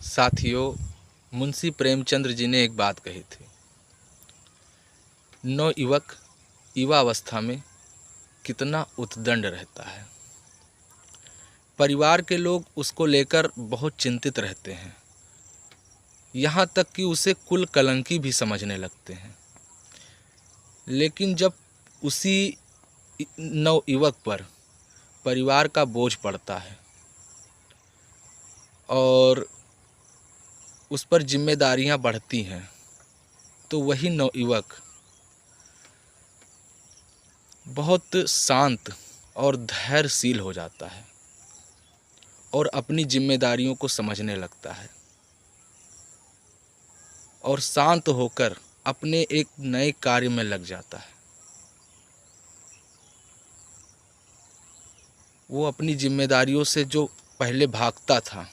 साथियों, मुंशी प्रेमचंद्र जी ने एक बात कही थी। नवयुवक युवावस्था में कितना उद्दंड रहता है। परिवार के लोग उसको लेकर बहुत चिंतित रहते हैं, यहाँ तक कि उसे कुल कलंकी भी समझने लगते हैं। लेकिन जब उसी नवयुवक पर परिवार का बोझ पड़ता है और उस पर जिम्मेदारियां बढ़ती हैं, तो वही नवयुवक बहुत शांत और धैर्यशील हो जाता है और अपनी जिम्मेदारियों को समझने लगता है और शांत होकर अपने एक नए कार्य में लग जाता है। वो अपनी जिम्मेदारियों से जो पहले भागता था,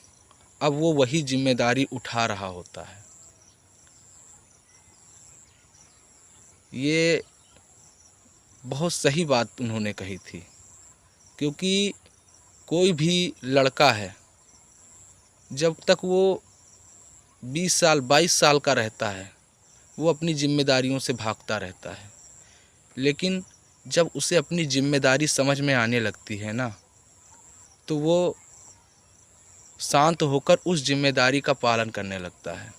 अब वो वही जिम्मेदारी उठा रहा होता है। ये बहुत सही बात उन्होंने कही थी, क्योंकि कोई भी लड़का है, जब तक वो 20 साल 22 साल का रहता है, वो अपनी जिम्मेदारियों से भागता रहता है। लेकिन जब उसे अपनी जिम्मेदारी समझ में आने लगती है ना, तो वो शांत होकर उस जिम्मेदारी का पालन करने लगता है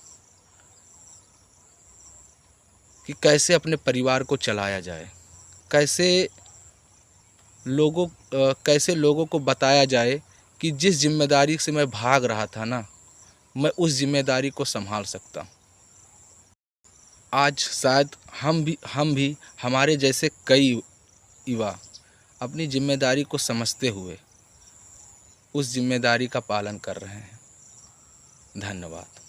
कि कैसे अपने परिवार को चलाया जाए, कैसे लोगों को बताया जाए कि जिस जिम्मेदारी से मैं भाग रहा था ना, मैं उस जिम्मेदारी को संभाल सकता हूँ। आज शायद हम भी हमारे जैसे कई युवा अपनी जिम्मेदारी को समझते हुए उस जिम्मेदारी का पालन कर रहे हैं। धन्यवाद।